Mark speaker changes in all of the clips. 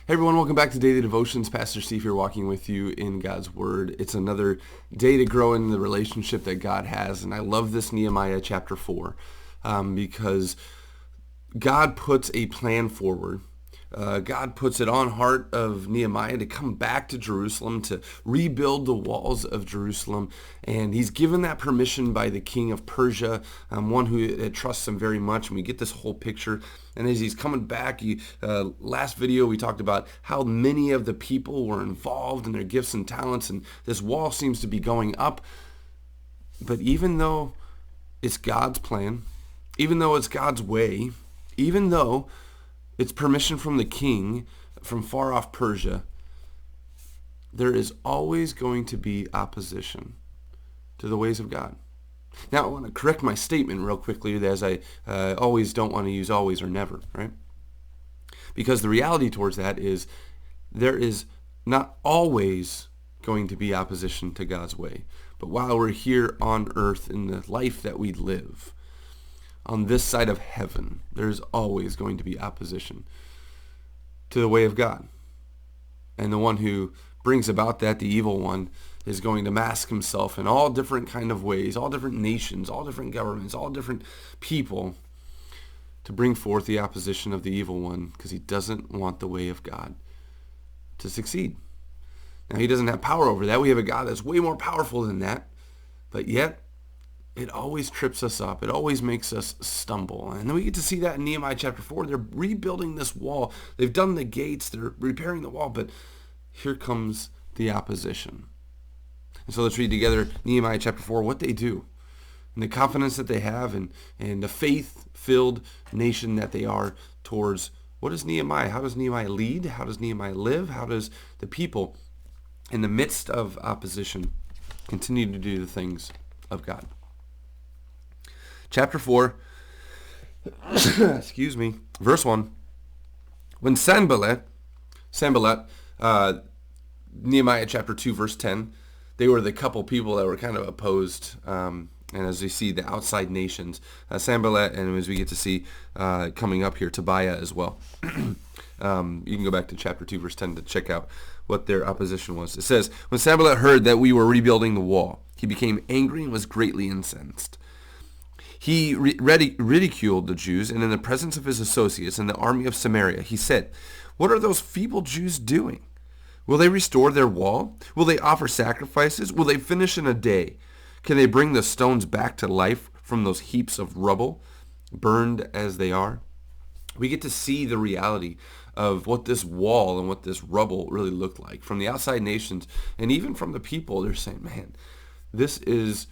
Speaker 1: Hey everyone, welcome back to Daily Devotions. Pastor Steve here walking with you in God's Word. It's another day to grow in the relationship that God has, and I love this Nehemiah chapter 4 because God puts a plan forward. God puts it on heart of Nehemiah to come back to Jerusalem, to rebuild the walls of Jerusalem. And he's given that permission by the king of Persia, one who trusts him very much. And we get this whole picture. And as he's coming back, last video we talked about how many of the people were involved in their gifts and talents. And this wall seems to be going up. But even though it's God's plan, even though it's God's way, even though it's permission from the king from far off Persia, there is always going to be opposition to the ways of God. Now, I want to correct my statement real quickly, as I always don't want to use always or never, right? Because the reality towards that is there is not always going to be opposition to God's way. But while we're here on earth in the life that we live, on this side of heaven, there's always going to be opposition to the way of God. And the one who brings about that, the evil one, is going to mask himself in all different kind of ways, all different nations, all different governments, all different people, to bring forth the opposition of the evil one, because he doesn't want the way of God to succeed. Now, he doesn't have power over that. We have a God that's way more powerful than that, but yet it always trips us up. It always makes us stumble. And then we get to see that in Nehemiah chapter 4. They're rebuilding this wall. They've done the gates. They're repairing the wall. But here comes the opposition. And so let's read together Nehemiah chapter 4, what they do, and the confidence that they have, and the faith-filled nation that they are towards what is Nehemiah? How does Nehemiah lead? How does Nehemiah live? How does the people, in the midst of opposition, continue to do the things of God? Chapter 4, excuse me, verse 1. When Sanballat, Nehemiah chapter 2, verse 10, they were the couple people that were kind of opposed, and as we see, the outside nations, Sanballat, and as we get to see coming up here, Tobiah as well. You can go back to chapter 2, verse 10 to check out what their opposition was. It says, when Sanballat heard that we were rebuilding the wall, he became angry and was greatly incensed. He ridiculed the Jews, and in the presence of his associates in the army of Samaria, he said, "What are those feeble Jews doing? Will they restore their wall? Will they offer sacrifices? Will they finish in a day? Can they bring the stones back to life from those heaps of rubble, burned as they are?" We get to see the reality of what this wall and what this rubble really looked like. From the outside nations, and even from the people, they're saying, man, this is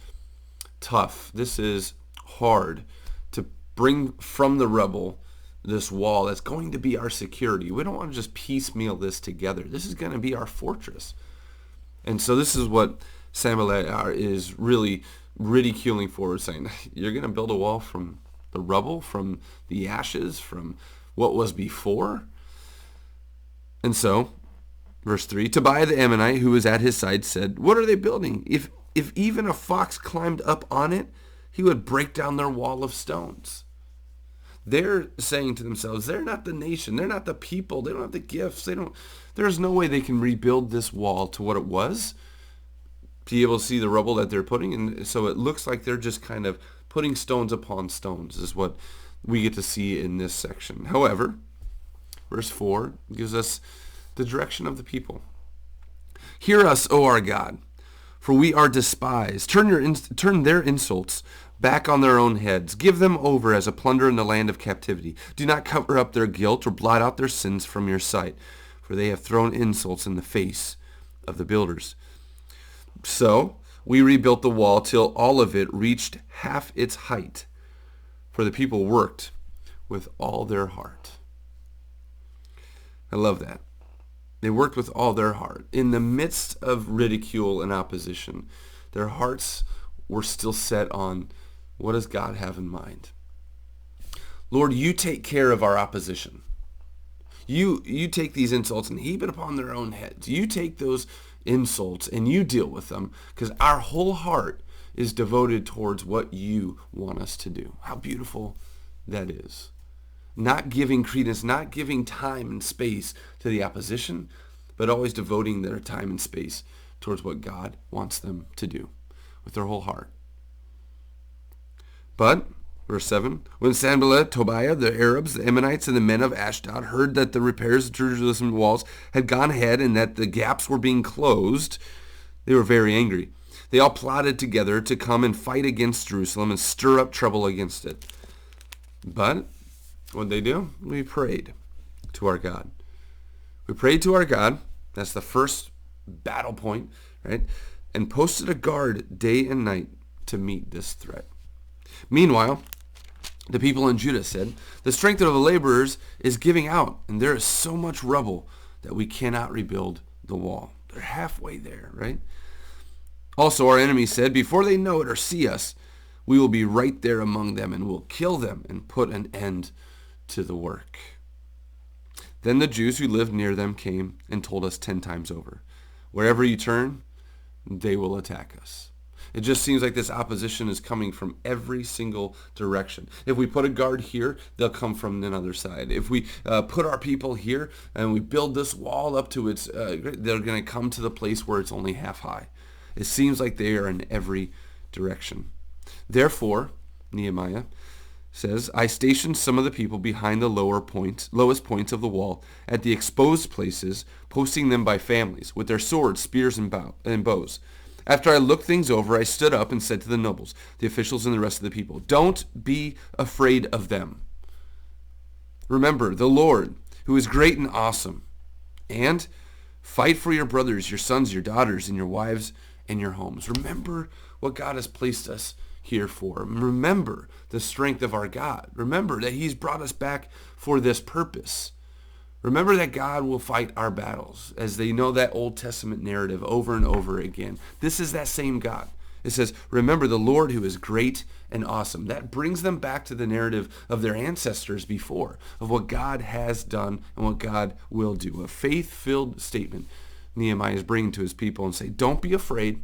Speaker 1: tough. This is hard to bring from the rubble this wall that's going to be our security. We don't want to just piecemeal this together. This is going to be our fortress. And so this is what Sanballat is really ridiculing for, saying, you're going to build a wall from the rubble, from the ashes, from what was before? And so, verse 3, Tobiah the Ammonite, who was at his side, said, what are they building? If even a fox climbed up on it, he would break down their wall of stones. They're saying to themselves, they're not the nation. They're not the people. They don't have the gifts. There's no way they can rebuild this wall to what it was, to be able to see the rubble that they're putting. And so it looks like they're just kind of putting stones upon stones is what we get to see in this section. However, verse 4 gives us the direction of the people. Hear us, O our God, for we are despised. Turn their insults back on their own heads. Give them over as a plunder in the land of captivity. Do not cover up their guilt or blot out their sins from your sight, for they have thrown insults in the face of the builders. So we rebuilt the wall till all of it reached half its height, for the people worked with all their heart. I love that. They worked with all their heart. In the midst of ridicule and opposition, their hearts were still set on, what does God have in mind? Lord, you take care of our opposition. You take these insults and heap it upon their own heads. You take those insults and you deal with them, because our whole heart is devoted towards what you want us to do. How beautiful that is. not giving credence, not giving time and space to the opposition, but always devoting their time and space towards what God wants them to do with their whole heart. But, verse 7, when Sanballat, Tobiah, the Arabs, the Ammonites, and the men of Ashdod heard that the repairs of Jerusalem's walls had gone ahead and that the gaps were being closed, they were very angry. They all plotted together to come and fight against Jerusalem and stir up trouble against it. But what did they do? We prayed to our God. We prayed to our God. That's the first battle point, right? And posted a guard day and night to meet this threat. Meanwhile, the people in Judah said, the strength of the laborers is giving out, and there is so much rubble that we cannot rebuild the wall. They're halfway there, right? Also, our enemies said, before they know it or see us, we will be right there among them and will kill them and put an end to the work. Then the Jews who lived near them came and told us 10 times over, wherever you turn, they will attack us. It just seems like this opposition is coming from every single direction. If we put a guard here, they'll come from another side. If we put our people here and we build this wall up to its, they're going to come to the place where it's only half high. It seems like they are in every direction. Therefore, Nehemiah says, I stationed some of the people behind the lowest points of the wall at the exposed places, posting them by families, with their swords, spears, and bows. After I looked things over, I stood up and said to the nobles, the officials, and the rest of the people, don't be afraid of them. Remember the Lord, who is great and awesome, and fight for your brothers, your sons, your daughters, and your wives, and your homes. Remember what God has placed us here for. Remember the strength of our God. Remember that he's brought us back for this purpose. Remember that God will fight our battles, as they know that Old Testament narrative over and over again. This is that same God. It says, remember the Lord who is great and awesome. That brings them back to the narrative of their ancestors before, of what God has done and what God will do. A faith-filled statement Nehemiah is bringing to his people and say, don't be afraid.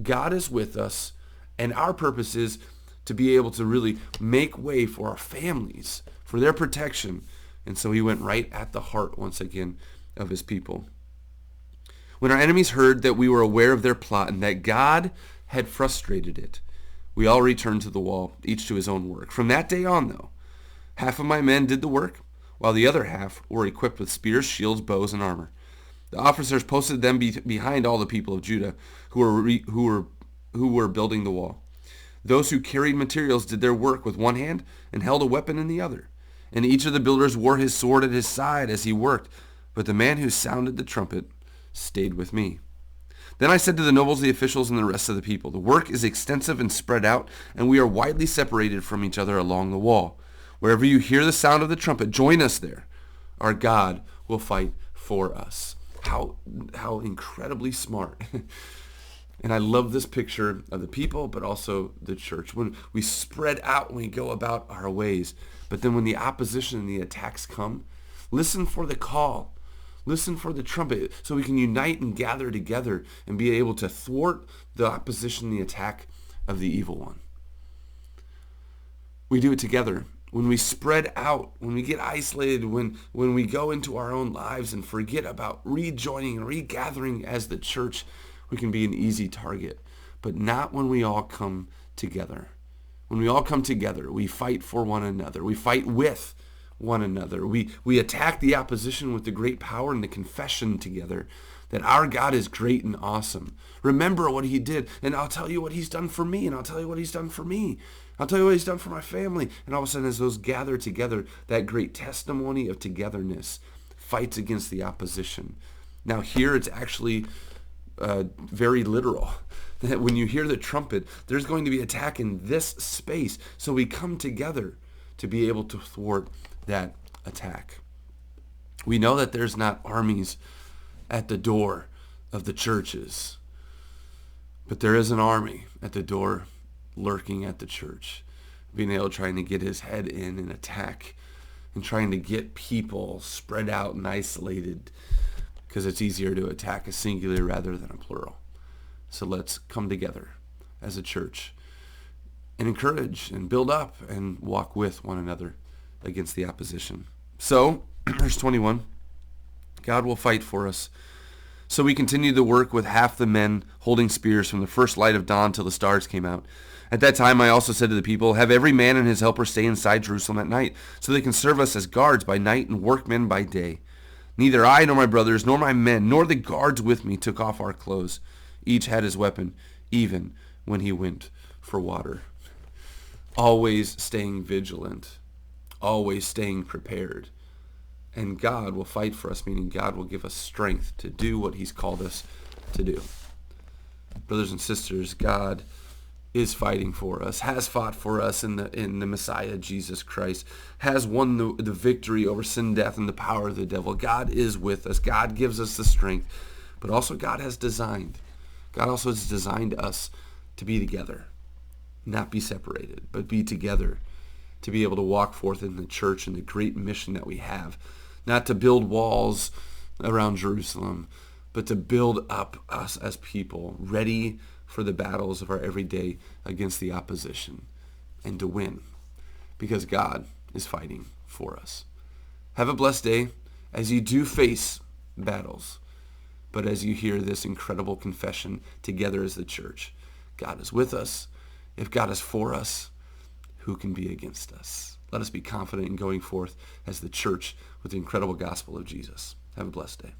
Speaker 1: God is with us, and our purpose is to be able to really make way for our families, for their protection. And so he went right at the heart once again of his people. When our enemies heard that we were aware of their plot and that God had frustrated it, we all returned to the wall, each to his own work. From that day on, though, half of my men did the work, while the other half were equipped with spears, shields, bows, and armor. The officers posted them behind all the people of Judah who were building the wall. Those who carried materials did their work with one hand and held a weapon in the other. And each of the builders wore his sword at his side as he worked. But the man who sounded the trumpet stayed with me. Then I said to the nobles, the officials, and the rest of the people, the work is extensive and spread out, and we are widely separated from each other along the wall. Wherever you hear the sound of the trumpet, join us there. Our God will fight for us. How incredibly smart. And I love this picture of the people, but also the church. When we spread out, when we go about our ways. But then when the opposition and the attacks come, listen for the call. Listen for the trumpet so we can unite and gather together and be able to thwart the opposition, the attack of the evil one. We do it together. When we spread out, when we get isolated, when we go into our own lives and forget about rejoining and regathering as the church, we can be an easy target. But not when we all come together. When we all come together, we fight for one another. We fight with one another. We attack the opposition with the great power and the confession together that our God is great and awesome. Remember what he did, and I'll tell you what he's done for me, and I'll tell you what he's done for me. I'll tell you what he's done for my family. And all of a sudden, as those gather together, that great testimony of togetherness fights against the opposition. Now here it's actually very literal. That when you hear the trumpet, there's going to be attack in this space. So we come together to be able to thwart that attack. We know that there's not armies at the door of the churches, but there is an army at the door lurking at the church, being able trying to get his head in and attack and trying to get people spread out and isolated because it's easier to attack a singular rather than a plural. So let's come together as a church and encourage and build up and walk with one another against the opposition. So, verse 21, God will fight for us. So we continued the work with half the men holding spears from the first light of dawn till the stars came out. At that time I also said to the people, have every man and his helper stay inside Jerusalem at night, so they can serve us as guards by night and workmen by day. Neither I nor my brothers nor my men nor the guards with me took off our clothes. Each had his weapon, even when he went for water. Always staying vigilant, always staying prepared. And God will fight for us, meaning God will give us strength to do what he's called us to do. Brothers and sisters, God is fighting for us, has fought for us in the Messiah, Jesus Christ, has won the victory over sin, death, and the power of the devil. God is with us. God gives us the strength. But also God also has designed us to be together, not be separated, but be together, to be able to walk forth in the church and the great mission that we have, not to build walls around Jerusalem, but to build up us as people, ready for the battles of our everyday against the opposition, and to win, because God is fighting for us. Have a blessed day as you do face battles, but as you hear this incredible confession together as the church. God is with us. If God is for us, who can be against us? Let us be confident in going forth as the church with the incredible gospel of Jesus. Have a blessed day.